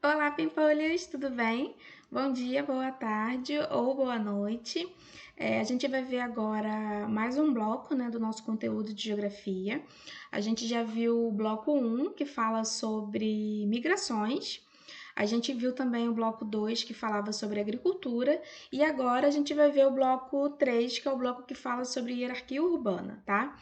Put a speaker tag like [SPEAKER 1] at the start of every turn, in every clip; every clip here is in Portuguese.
[SPEAKER 1] Olá, Pimpolhas, tudo bem? Bom dia, boa tarde ou boa noite. A gente vai ver agora mais um bloco, né, do nosso conteúdo de geografia. A gente já viu o bloco um que fala sobre migrações. A gente viu também o bloco 2 que falava sobre agricultura. E agora a gente vai ver o bloco 3 que é o bloco que fala sobre hierarquia urbana, tá?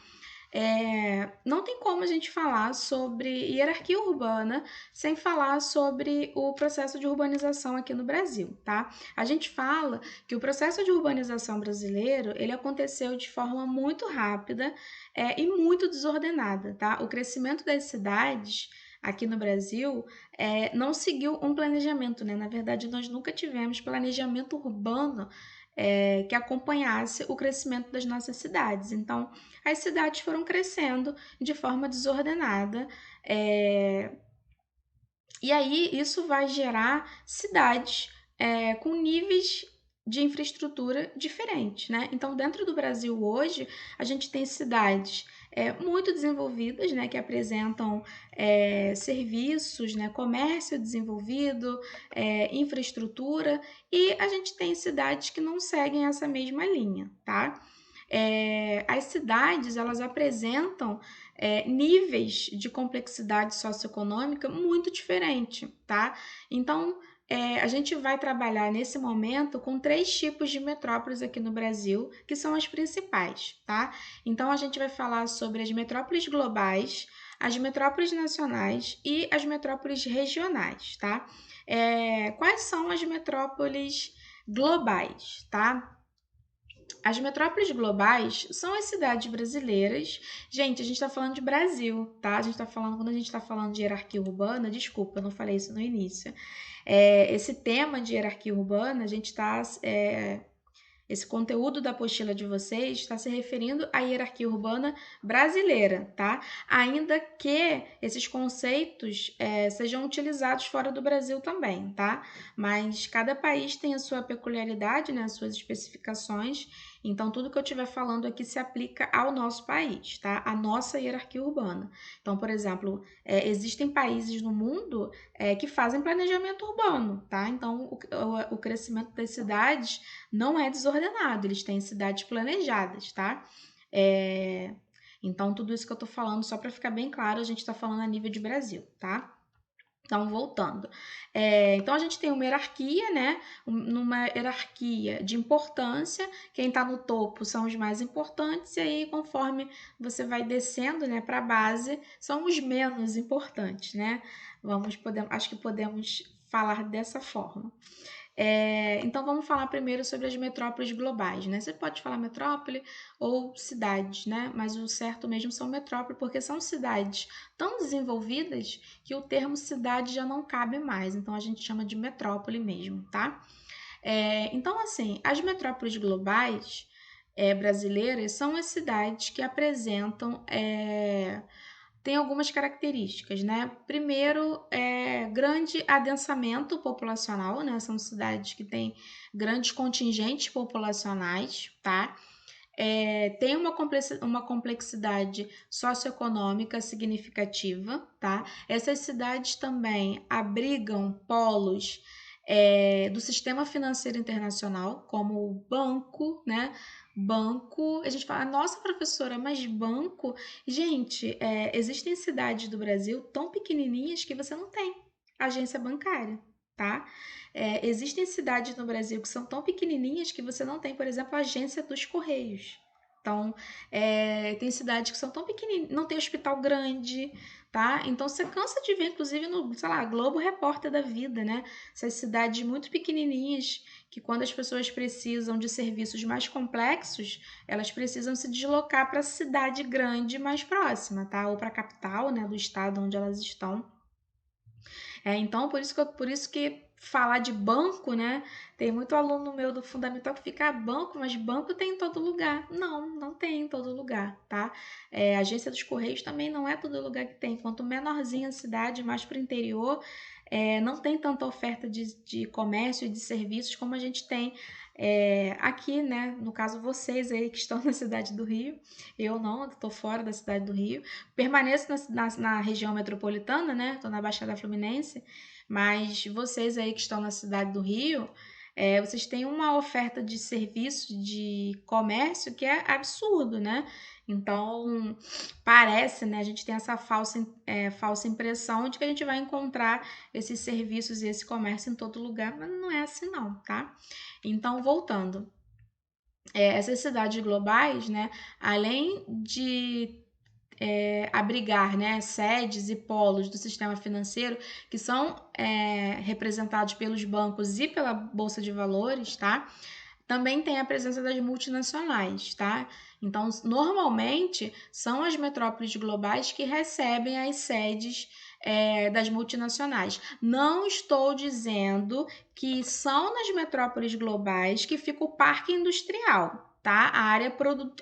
[SPEAKER 1] Não tem como a gente falar sobre hierarquia urbana sem falar sobre o processo de urbanização aqui no Brasil, tá? A gente fala que o processo de urbanização brasileiro ele aconteceu de forma muito rápida e muito desordenada, tá? O crescimento das cidades aqui no Brasil não seguiu um planejamento, né? Na verdade, nós nunca tivemos planejamento urbano que acompanhasse o crescimento das nossas cidades. Então, as cidades foram crescendo de forma desordenada. E aí isso vai gerar cidades com níveis de infraestrutura diferentes, né? Então, dentro do Brasil hoje, a gente tem cidades muito desenvolvidas, né, que apresentam serviços, né, comércio desenvolvido, infraestrutura, e a gente tem cidades que não seguem essa mesma linha, tá? As cidades elas apresentam níveis de complexidade socioeconômica muito diferente, tá? Então, a gente vai trabalhar nesse momento com três tipos de metrópoles aqui no Brasil, que são as principais, tá? Então, a gente vai falar sobre as metrópoles globais, as metrópoles nacionais e as metrópoles regionais, tá? Quais são as metrópoles globais, tá? As metrópoles globais são as cidades brasileiras. Gente, a gente está falando de Brasil, tá? A gente tá falando, quando a gente está falando de hierarquia urbana, desculpa, eu não falei isso no início. Esse tema de hierarquia urbana, a gente está esse conteúdo da apostila de vocês está se referindo à hierarquia urbana brasileira, tá? Ainda que esses conceitos sejam utilizados fora do Brasil também, tá? Mas cada país tem a sua peculiaridade, né? As suas especificações. Então, tudo que eu estiver falando aqui se aplica ao nosso país, tá? A nossa hierarquia urbana. Então, por exemplo, existem países no mundo que fazem planejamento urbano, tá? Então, o crescimento das cidades não é desordenado, eles têm cidades planejadas, tá? É, Então, tudo isso que eu tô falando, só para ficar bem claro, a gente tá falando a nível de Brasil, tá? Então, voltando. Então, a gente tem uma hierarquia, né? Numa hierarquia de importância, quem está no topo são os mais importantes, e aí, conforme você vai descendo, né, para a base, são os menos importantes, né? Acho que podemos falar dessa forma. Então vamos falar primeiro sobre as metrópoles globais, né? Você pode falar metrópole ou cidades, né? Mas o certo mesmo são metrópole, porque são cidades tão desenvolvidas que o termo cidade já não cabe mais. Então a gente chama de metrópole mesmo, tá? Então, assim, as metrópoles globais brasileiras são as cidades que apresentam tem algumas características, né? Primeiro, grande adensamento populacional, né? São cidades que têm grandes contingentes populacionais, tá? Tem uma complexidade socioeconômica significativa, tá? Essas cidades também abrigam polos do sistema financeiro internacional, como o banco, né? Banco, a gente fala, nossa professora, mas banco? Gente, existem cidades do Brasil tão pequenininhas que você não tem agência bancária, tá? Existem cidades no Brasil que são tão pequenininhas que você não tem, por exemplo, a agência dos Correios. Então, tem cidades que são tão pequenininhas, não tem hospital grande, tá? Então, você cansa de ver, inclusive, no, sei lá, Globo Repórter da vida, né? Essas cidades muito pequenininhas que quando as pessoas precisam de serviços mais complexos, elas precisam se deslocar para a cidade grande mais próxima, tá? Ou para a capital, né, do estado onde elas estão. Então, por isso que falar de banco, né? Tem muito aluno meu do fundamental que fica banco, mas banco tem em todo lugar. Não, não tem em todo lugar, tá? A agência dos Correios também não é todo lugar que tem. Quanto menorzinha a cidade, mais para o interior, não tem tanta oferta de comércio e de serviços como a gente tem Aqui, né, no caso vocês aí que estão na cidade do Rio, eu não, estou fora da cidade do Rio, permaneço na região metropolitana, né, estou na Baixada Fluminense, mas vocês aí que estão na cidade do Rio, vocês têm uma oferta de serviço, de comércio que é absurdo, né? Então, parece, né, a gente tem essa falsa impressão de que a gente vai encontrar esses serviços e esse comércio em todo lugar, mas não é assim não, tá? Então, voltando, essas cidades globais, né, além de abrigar, né, sedes e polos do sistema financeiro que são representados pelos bancos e pela Bolsa de Valores, tá? Também tem a presença das multinacionais, tá? Então, normalmente, são as metrópoles globais que recebem as sedes das multinacionais. Não estou dizendo que são nas metrópoles globais que fica o parque industrial, tá?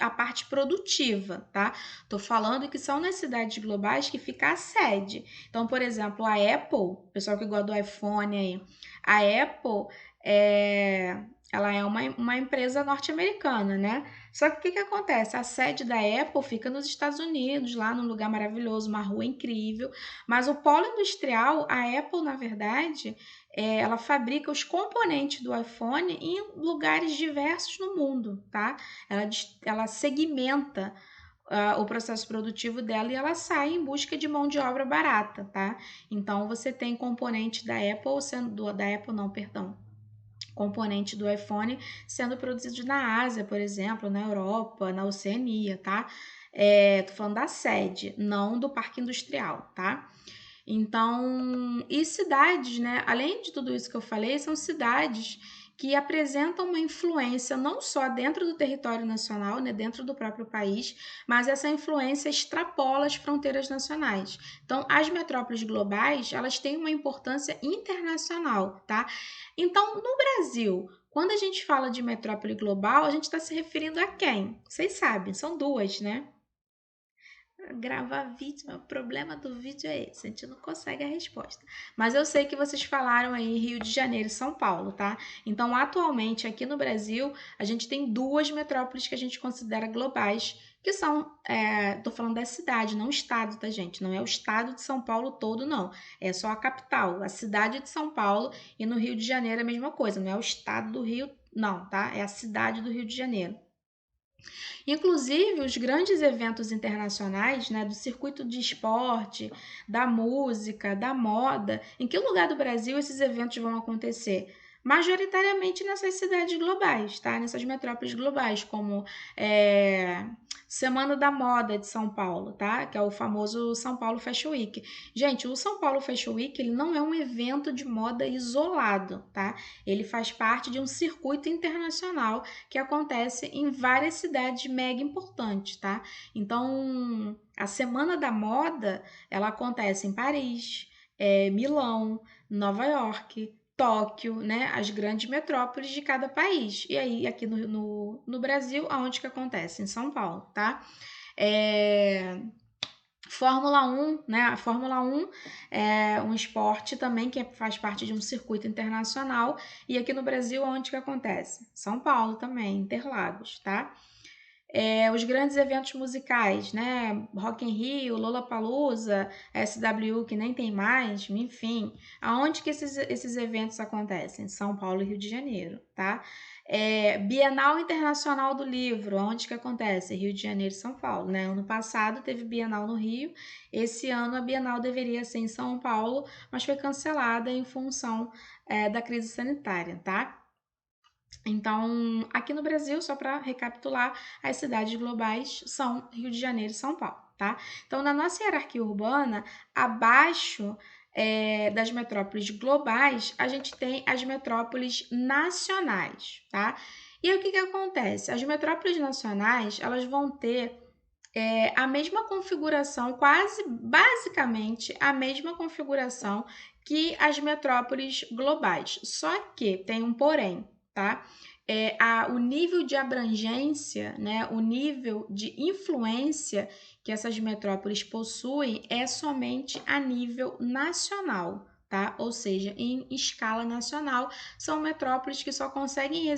[SPEAKER 1] A parte produtiva, tá? Tô falando que são nas cidades globais que fica a sede. Então, por exemplo, a Apple, pessoal que gosta do iPhone aí, a Apple ela é uma empresa norte-americana, né? Só que o que acontece? A sede da Apple fica nos Estados Unidos, lá num lugar maravilhoso, uma rua incrível. Mas o polo industrial, a Apple, na verdade, ela fabrica os componentes do iPhone em lugares diversos no mundo, tá? Ela segmenta o processo produtivo dela e ela sai em busca de mão de obra barata, tá? Então você tem componente da Apple sendo da Apple não, perdão, componente do iPhone sendo produzido na Ásia, por exemplo, na Europa, na Oceania, tá? Tô falando da sede, não do parque industrial, tá? Então, e cidades, né? Além de tudo isso que eu falei, são cidades que apresentam uma influência não só dentro do território nacional, né, dentro do próprio país, mas essa influência extrapola as fronteiras nacionais. Então, as metrópoles globais, elas têm uma importância internacional, tá? Então, no Brasil, quando a gente fala de metrópole global, a gente está se referindo a quem? Vocês sabem, são duas, né? Gravar vídeo, o problema do vídeo é esse, a gente não consegue a resposta. Mas eu sei que vocês falaram aí Rio de Janeiro e São Paulo, tá? Então, atualmente, aqui no Brasil, a gente tem duas metrópoles que a gente considera globais, que são, tô falando da cidade, não o estado, tá, gente? Não é o estado de São Paulo todo, não. É só a capital, a cidade de São Paulo, e no Rio de Janeiro é a mesma coisa, não é o estado do Rio, não, tá? É a cidade do Rio de Janeiro. Inclusive, os grandes eventos internacionais, né, do circuito de esporte, da música, da moda, em que lugar do Brasil esses eventos vão acontecer? Majoritariamente nessas cidades globais, tá? Nessas metrópoles globais, como Semana da Moda de São Paulo, tá? Que é o famoso São Paulo Fashion Week. Gente, o São Paulo Fashion Week, ele não é um evento de moda isolado, tá? Ele faz parte de um circuito internacional que acontece em várias cidades mega importantes, tá? Então, a Semana da Moda, ela acontece em Paris, Milão, Nova York, Tóquio, né? As grandes metrópoles de cada país. E aí, aqui no Brasil, aonde que acontece? Em São Paulo, tá? Fórmula 1, né? A Fórmula 1 é um esporte também que faz parte de um circuito internacional. E aqui no Brasil, onde que acontece? São Paulo também, Interlagos, tá? Os grandes eventos musicais, né? Rock in Rio, Lollapalooza, SW, que nem tem mais, enfim. Aonde que esses eventos acontecem? São Paulo e Rio de Janeiro, tá? Bienal Internacional do Livro, onde que acontece? Rio de Janeiro e São Paulo, né? Ano passado teve Bienal no Rio, esse ano a Bienal deveria ser em São Paulo, mas foi cancelada em função da crise sanitária, tá? Então, aqui no Brasil, só para recapitular, as cidades globais são Rio de Janeiro e São Paulo, tá? Então, na nossa hierarquia urbana, abaixo das metrópoles globais, a gente tem as metrópoles nacionais, tá? E aí, o que acontece? As metrópoles nacionais, elas vão ter a mesma configuração, quase basicamente a mesma configuração que as metrópoles globais. Só que tem um porém, tá? O nível de abrangência, né, o nível de influência que essas metrópoles possuem é somente a nível nacional, tá? Ou seja, em escala nacional, são metrópoles que só conseguem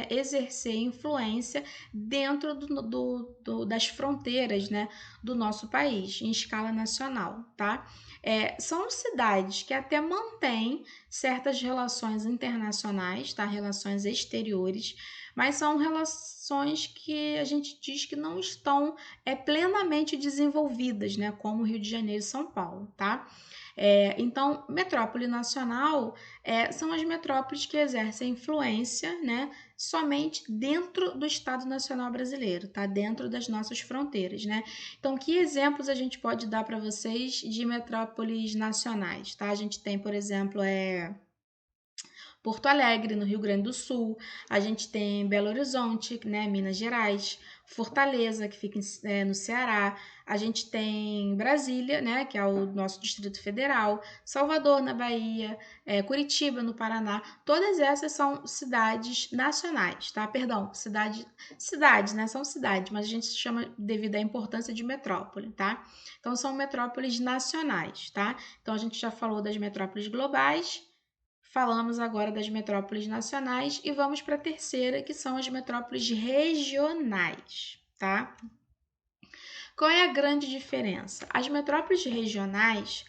[SPEAKER 1] exercer influência dentro das fronteiras, né, do nosso país, em escala nacional, tá? São cidades que até mantêm certas relações internacionais, tá? Relações exteriores, mas são relações que a gente diz que não estão plenamente desenvolvidas, né? Como Rio de Janeiro e São Paulo, tá? Então, metrópole nacional são as metrópoles que exercem influência, né, somente dentro do Estado Nacional Brasileiro, tá? Dentro das nossas fronteiras, né? Então, que exemplos a gente pode dar para vocês de metrópoles nacionais, tá? A gente tem, por exemplo, Porto Alegre, no Rio Grande do Sul, a gente tem Belo Horizonte, né, Minas Gerais, Fortaleza, que fica no Ceará, a gente tem Brasília, né, que é o nosso Distrito Federal, Salvador, na Bahia, Curitiba, no Paraná, todas essas são cidades nacionais, tá? Perdão, cidades, né, são cidades, mas a gente chama devido à importância de metrópole, tá? Então, são metrópoles nacionais, tá? Então, a gente já falou das metrópoles globais. Falamos agora das metrópoles nacionais e vamos para a terceira, que são as metrópoles regionais, tá? Qual é a grande diferença? As metrópoles regionais,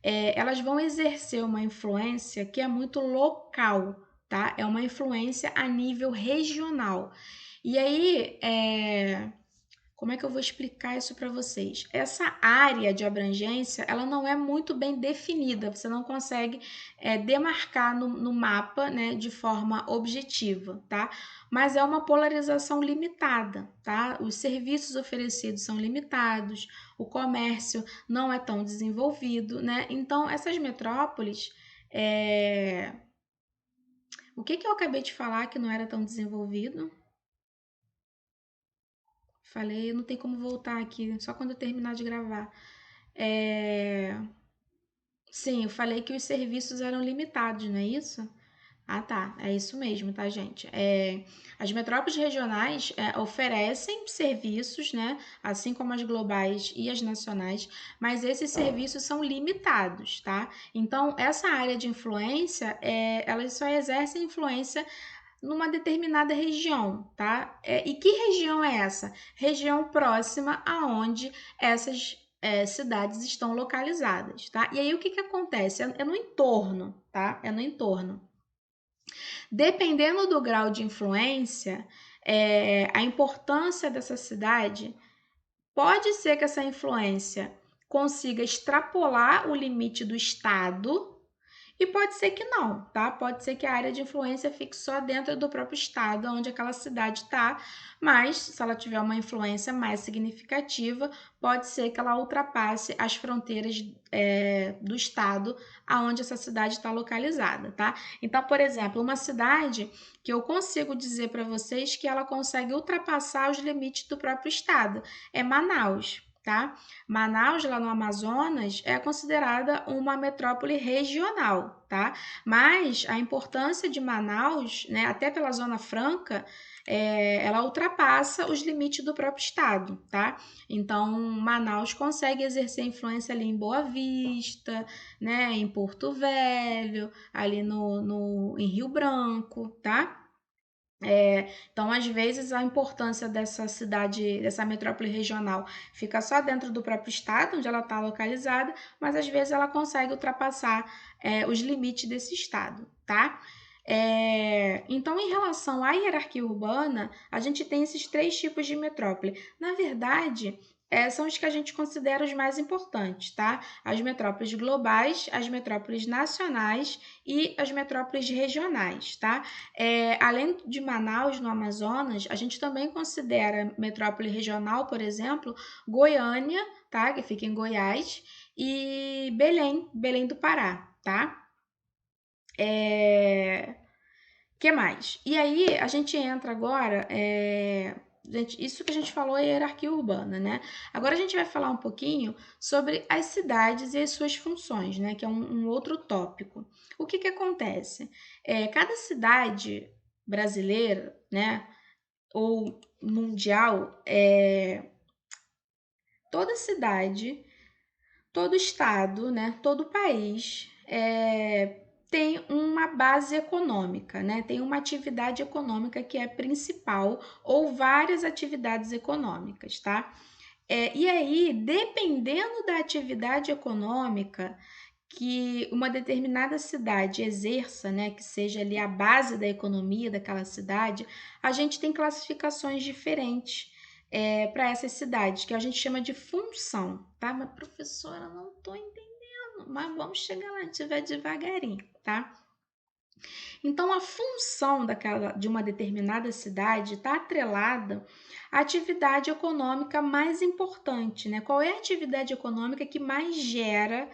[SPEAKER 1] elas vão exercer uma influência que é muito local, tá? É uma influência a nível regional. E aí, como é que eu vou explicar isso para vocês? Essa área de abrangência, ela não é muito bem definida, você não consegue demarcar no mapa, né, de forma objetiva, tá? Mas é uma polarização limitada, tá? Os serviços oferecidos são limitados, o comércio não é tão desenvolvido, né? Então, essas metrópoles, o que eu acabei de falar que não era tão desenvolvido? Falei, não tem como voltar aqui, só quando eu terminar de gravar. É... Sim, eu falei que os serviços eram limitados, não é isso? Ah, tá. É isso mesmo, tá, gente? As metrópoles regionais oferecem serviços, né? Assim como as globais e as nacionais, mas esses serviços são limitados, tá? Então, essa área de influência, elas só exercem influência numa determinada região, tá? E que região é essa? Região próxima aonde essas cidades estão localizadas, tá? E aí o que acontece? É no entorno, tá? É no entorno. Dependendo do grau de influência, a importância dessa cidade pode ser que essa influência consiga extrapolar o limite do estado e pode ser que não, tá? Pode ser que a área de influência fique só dentro do próprio estado onde aquela cidade está, mas se ela tiver uma influência mais significativa, pode ser que ela ultrapasse as fronteiras do estado aonde essa cidade está localizada, tá? Então, por exemplo, uma cidade que eu consigo dizer para vocês que ela consegue ultrapassar os limites do próprio estado é Manaus. Tá? Manaus, lá no Amazonas, é considerada uma metrópole regional, tá? Mas a importância de Manaus, né, até pela Zona Franca, ela ultrapassa os limites do próprio estado, tá? Então, Manaus consegue exercer influência ali em Boa Vista, né, em Porto Velho, ali em Rio Branco, tá? Então, às vezes, a importância dessa cidade, dessa metrópole regional, fica só dentro do próprio estado, onde ela está localizada, mas às vezes ela consegue ultrapassar os limites desse estado, tá? Então, em relação à hierarquia urbana, a gente tem esses três tipos de metrópole. Na verdade, são os que a gente considera os mais importantes, tá? As metrópoles globais, as metrópoles nacionais e as metrópoles regionais, tá? Além de Manaus, no Amazonas, a gente também considera metrópole regional, por exemplo, Goiânia, tá? Que fica em Goiás, e Belém do Pará, tá? Que mais? E aí, a gente entra agora. Isso que a gente falou é hierarquia urbana, né? Agora a gente vai falar um pouquinho sobre as cidades e as suas funções, né? Que é um outro tópico. O que acontece? Cada cidade brasileira, né? Ou mundial, toda cidade, todo estado, né? Todo país tem uma base econômica, né? Tem uma atividade econômica que é principal ou várias atividades econômicas, tá? E aí, dependendo da atividade econômica que uma determinada cidade exerça, né, que seja ali a base da economia daquela cidade, a gente tem classificações diferentes para essas cidades, que a gente chama de função, tá? Mas, professora, não estou entendendo, mas vamos chegar lá, a gente vai devagarinho, tá? Então, a função de uma determinada cidade está atrelada à atividade econômica mais importante, né? Qual é a atividade econômica que mais gera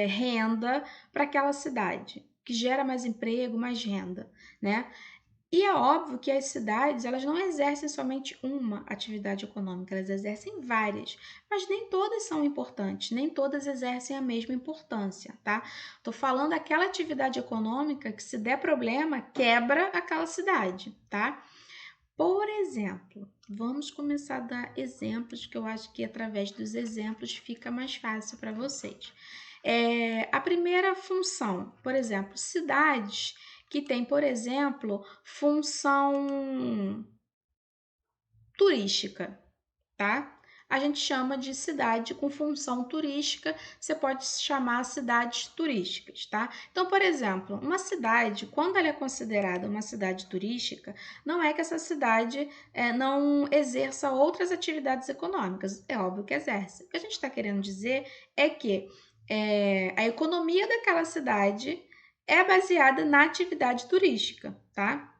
[SPEAKER 1] renda para aquela cidade? Que gera mais emprego, mais renda, né? E é óbvio que as cidades, elas não exercem somente uma atividade econômica, elas exercem várias, mas nem todas são importantes, nem todas exercem a mesma importância, tá? Tô falando aquela atividade econômica que se der problema, quebra aquela cidade, tá? Por exemplo, vamos começar a dar exemplos, que eu acho que através dos exemplos fica mais fácil para vocês. A primeira função, por exemplo, cidades que tem, por exemplo, função turística, tá? A gente chama de cidade com função turística, você pode chamar cidades turísticas, tá? Então, por exemplo, uma cidade, quando ela é considerada uma cidade turística, não é que essa cidade não exerça outras atividades econômicas, é óbvio que exerce. O que a gente está querendo dizer é que a economia daquela cidade é baseada na atividade turística, tá?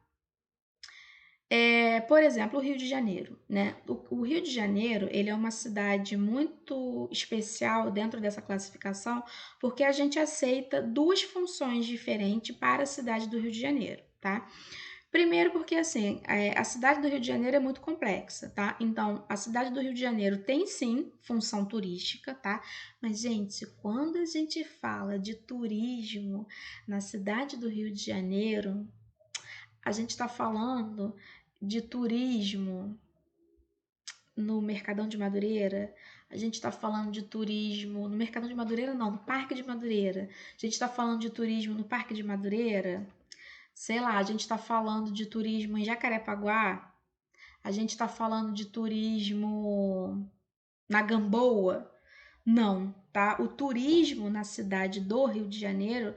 [SPEAKER 1] Por exemplo, o Rio de Janeiro, né? O Rio de Janeiro, ele é uma cidade muito especial dentro dessa classificação, porque a gente aceita duas funções diferentes para a cidade do Rio de Janeiro, tá? Primeiro porque, assim, a cidade do Rio de Janeiro é muito complexa, tá? Então, a cidade do Rio de Janeiro tem, sim, função turística, tá? Mas, gente, quando a gente fala de turismo na cidade do Rio de Janeiro, a gente está falando de turismo no Mercadão de Madureira, a gente está falando de turismo no Mercadão de Madureira, não, no Parque de Madureira. A gente está falando de turismo no Parque de Madureira, sei lá, a gente está falando de turismo em Jacarepaguá, a gente está falando de turismo na Gamboa. Não, tá? O turismo na cidade do Rio de Janeiro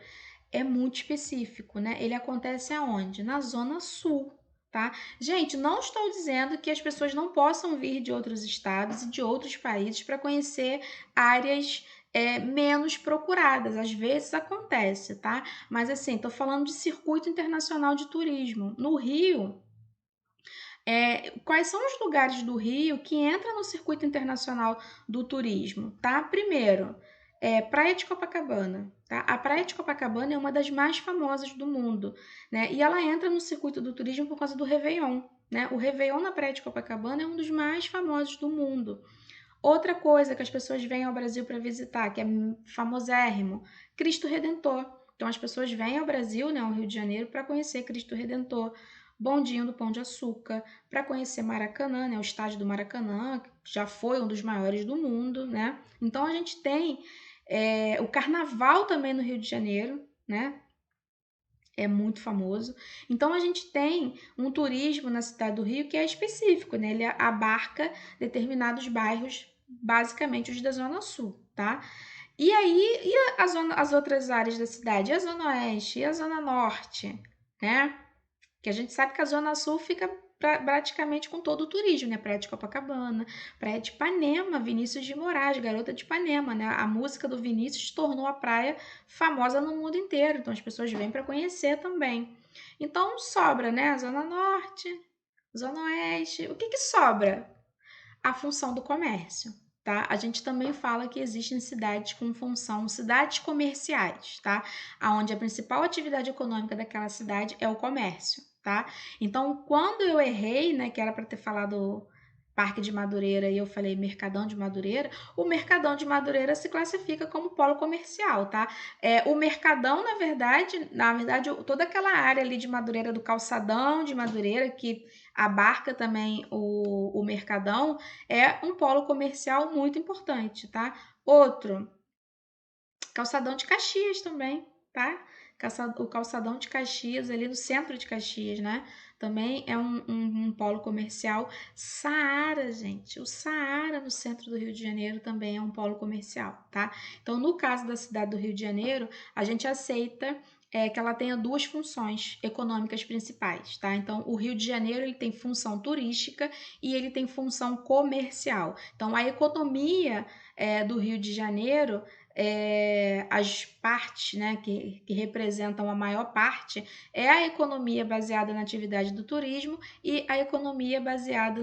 [SPEAKER 1] é muito específico, né? Ele acontece aonde? Na Zona Sul, tá? Gente, não estou dizendo que as pessoas não possam vir de outros estados e de outros países para conhecer áreas menos procuradas. Às vezes acontece, tá? Mas assim, estou falando de circuito internacional de turismo. No Rio, quais são os lugares do Rio que entram no circuito internacional do turismo, tá? Primeiro, Praia de Copacabana, tá? A Praia de Copacabana é uma das mais famosas do mundo, né? E ela entra no circuito do turismo por causa do Réveillon, né? O Réveillon na Praia de Copacabana é um dos mais famosos do mundo. Outra coisa que as pessoas vêm ao Brasil para visitar, que é famosérrimo, Cristo Redentor. Então as pessoas vêm ao Brasil, né, ao Rio de Janeiro, para conhecer Cristo Redentor, Bondinho do Pão de Açúcar, para conhecer Maracanã, né, o estádio do Maracanã, que já foi um dos maiores do mundo, né? Então a gente tem o Carnaval também no Rio de Janeiro, né? É muito famoso. Então a gente tem um turismo na cidade do Rio que é específico, né? Ele abarca determinados bairros, basicamente os da Zona Sul, tá? E aí, as outras áreas da cidade? E a Zona Oeste? E a Zona Norte? Né? Que a gente sabe que a Zona Sul fica praticamente com todo o turismo, né? Praia de Copacabana, Praia de Ipanema, Vinícius de Moraes, Garota de Ipanema, né? A música do Vinícius tornou a praia famosa no mundo inteiro, então as pessoas vêm para conhecer também. Então sobra, né? A Zona Norte, Zona Oeste. O que que sobra? A função do comércio. Tá? A gente também fala que existem cidades com função, cidades comerciais, tá? Onde a principal atividade econômica daquela cidade é o comércio, tá? Então, quando eu errei, né, que era para ter falado Parque de Madureira e eu falei Mercadão de Madureira, o Mercadão de Madureira se classifica como polo comercial, tá? O Mercadão, na verdade, toda aquela área ali de Madureira, do calçadão de Madureira, que abarca também o Mercadão, é um polo comercial muito importante, tá? Outro, Calçadão de Caxias também, tá? O calçadão de Caxias, ali no centro de Caxias, né? Também é um polo comercial. Saara, gente, o Saara no centro do Rio de Janeiro também é um polo comercial, tá? Então, no caso da cidade do Rio de Janeiro, a gente aceita que ela tenha duas funções econômicas principais, tá? Então, o Rio de Janeiro ele tem função turística e ele tem função comercial. Então, a economia do Rio de Janeiro as partes, né, que representam a maior parte é a economia baseada na atividade do turismo e a economia baseada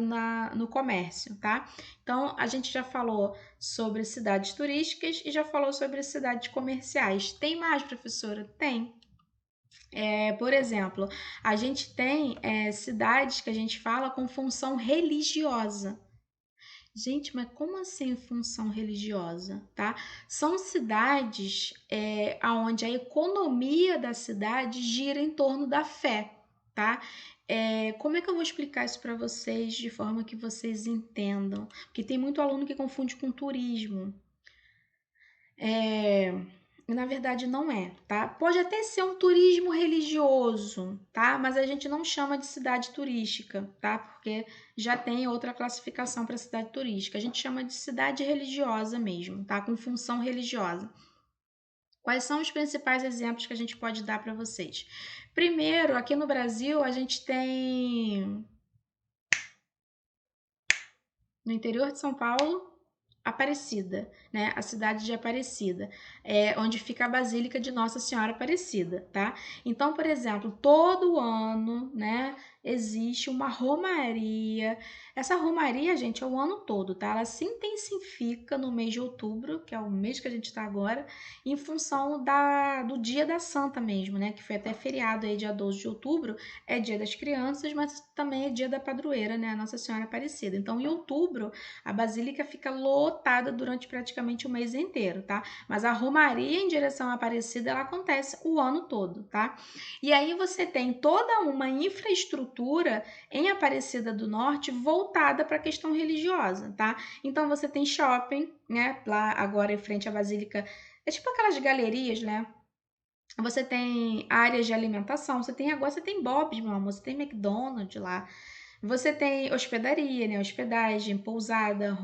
[SPEAKER 1] no comércio, tá? Então, a gente já falou sobre cidades turísticas e já falou sobre cidades comerciais. Tem mais, professora? Tem. Por exemplo, a gente tem cidades que a gente fala com função religiosa. Gente, mas como assim função religiosa, tá? São cidades onde a economia da cidade gira em torno da fé, tá? Como é que eu vou explicar isso para vocês de forma que vocês entendam? Porque tem muito aluno que confunde com turismo. É, na verdade, não é, tá? Pode até ser um turismo religioso, tá? Mas a gente não chama de cidade turística, tá? Porque já tem outra classificação para cidade turística. A gente chama de cidade religiosa mesmo, tá? Com função religiosa. Quais são os principais exemplos que a gente pode dar para vocês? Primeiro, aqui no Brasil, a gente tem no interior de São Paulo, Aparecida, né? A cidade de Aparecida, onde fica a Basílica de Nossa Senhora Aparecida, tá? Então, por exemplo, todo ano, né, existe uma romaria. Essa romaria, gente, é o ano todo, tá? Ela se intensifica no mês de outubro, que é o mês que a gente tá agora, em função do Dia da Santa mesmo, né? Que foi até feriado aí, dia 12 de outubro, é Dia das Crianças, mas também é Dia da Padroeira, né? A Nossa Senhora Aparecida. Então, em outubro, a basílica fica lotada durante praticamente o mês inteiro, tá? Mas a romaria em direção à Aparecida ela acontece o ano todo, tá? E aí você tem toda uma infraestrutura em Aparecida do Norte voltada para a questão religiosa, tá? Então você tem shopping, né? Lá agora em frente à basílica, é tipo aquelas galerias, né? Você tem áreas de alimentação, você tem Bob's, meu amor, você tem McDonald's lá. Você tem hospedaria, né? Hospedagem, pousada,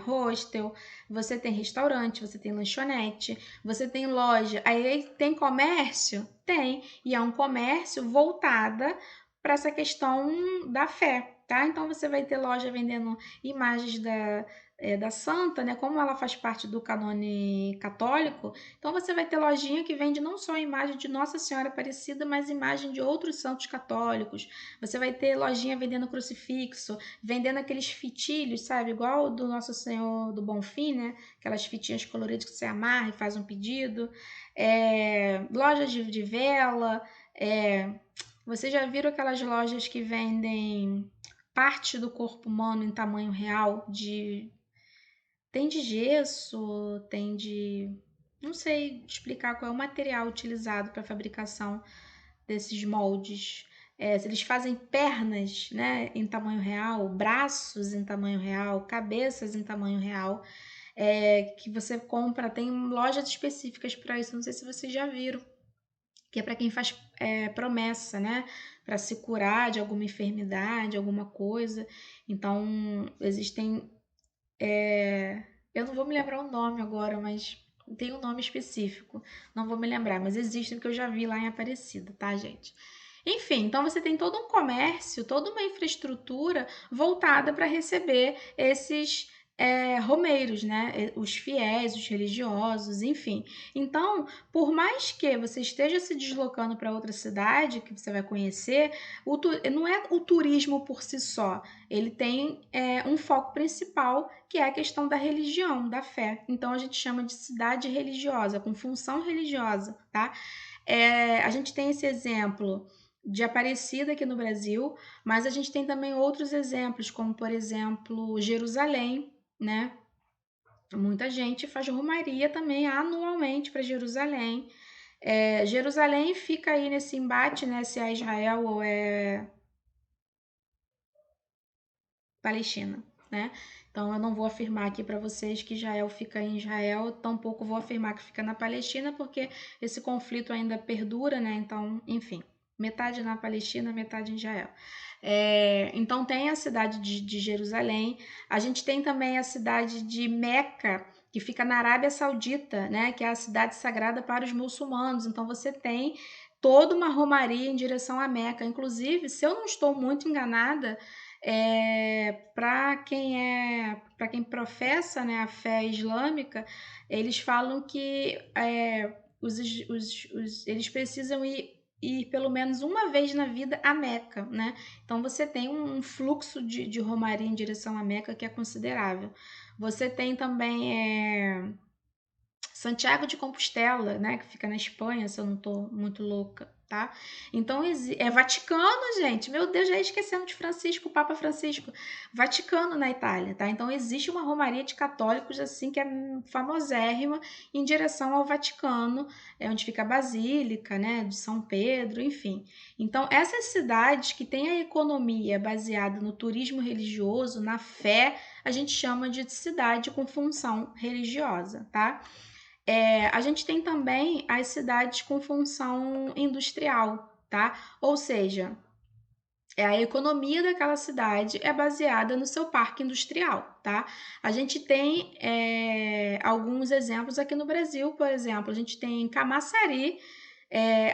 [SPEAKER 1] hostel, você tem restaurante, você tem lanchonete, você tem loja. Aí tem comércio? Tem. E é um comércio voltada para essa questão da fé, tá? Então você vai ter loja vendendo imagens da santa, né? Como ela faz parte do canone católico, então você vai ter lojinha que vende não só a imagem de Nossa Senhora Aparecida, mas imagem de outros santos católicos. Você vai ter lojinha vendendo crucifixo, vendendo aqueles fitilhos, sabe? Igual do Nosso Senhor do Bonfim, né? Aquelas fitinhas coloridas que você amarra e faz um pedido. Lojas de vela. Vocês já viram aquelas lojas que vendem parte do corpo humano em tamanho real? Tem de gesso, tem de. Não sei explicar qual é o material utilizado para a fabricação desses moldes. Se eles fazem pernas, né, em tamanho real, braços em tamanho real, cabeças em tamanho real, que você compra, tem lojas específicas para isso, não sei se vocês já viram, que é para quem faz promessa, né, para se curar de alguma enfermidade, alguma coisa. Então, existem. Eu não vou me lembrar o nome agora, mas tem um nome específico. Não vou me lembrar, mas existe porque eu já vi lá em Aparecida, tá, gente? Enfim, então você tem todo um comércio, toda uma infraestrutura voltada para receber esses romeiros, né? Os fiéis, os religiosos, enfim. Então, por mais que você esteja se deslocando para outra cidade que você vai conhecer, não é o turismo por si só. Ele tem um foco principal que é a questão da religião, da fé. Então a gente chama de cidade religiosa, com função religiosa, tá? A gente tem esse exemplo de Aparecida aqui no Brasil, mas a gente tem também outros exemplos, como por exemplo Jerusalém, né? Muita gente faz romaria também anualmente para Jerusalém. Jerusalém fica aí nesse embate, né? Se é Israel ou é Palestina. né? Então eu não vou afirmar aqui para vocês que Israel fica em Israel, tampouco vou afirmar que fica na Palestina, porque esse conflito ainda perdura, né? Então, enfim, metade na Palestina, metade em Israel. Então tem a cidade de Jerusalém, a gente tem também a cidade de Meca, que fica na Arábia Saudita, né? Que é a cidade sagrada para os muçulmanos. Então você tem toda uma romaria em direção a Meca. Inclusive, se eu não estou muito enganada, para quem professa, né, a fé islâmica, eles falam que eles precisam ir pelo menos uma vez na vida a Meca, né? Então você tem um fluxo de romaria em direção a Meca que é considerável. Você tem também Santiago de Compostela, né, que fica na Espanha, se eu não tô muito louca, tá? Então é Vaticano, gente. Meu Deus, já esquecemos de Francisco, o Papa Francisco. Vaticano na Itália, tá? Então existe uma romaria de católicos assim que é famosérrima em direção ao Vaticano, onde fica a Basílica, né, de São Pedro, enfim. Então essas cidades que têm a economia baseada no turismo religioso, na fé, a gente chama de cidade com função religiosa, tá? A gente tem também as cidades com função industrial, tá? Ou seja, a economia daquela cidade é baseada no seu parque industrial, tá? A gente tem alguns exemplos aqui no Brasil, por exemplo, a gente tem Camaçari,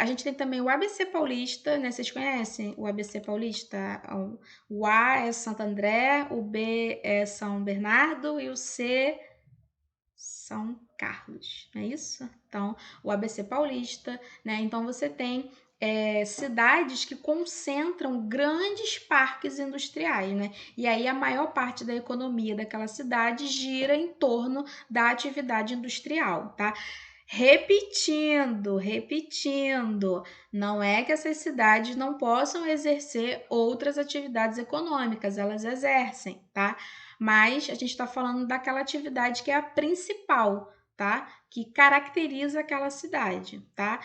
[SPEAKER 1] a gente tem também o ABC Paulista, né? Vocês conhecem o ABC Paulista? O A é Santo André, o B é São Bernardo e o C São Carlos, não é isso? Então, o ABC Paulista, né? Então, você tem cidades que concentram grandes parques industriais, né? E aí a maior parte da economia daquela cidade gira em torno da atividade industrial, tá? Repetindo, não é que essas cidades não possam exercer outras atividades econômicas, elas exercem, tá? Mas a gente está falando daquela atividade que é a principal, tá? Que caracteriza aquela cidade, tá?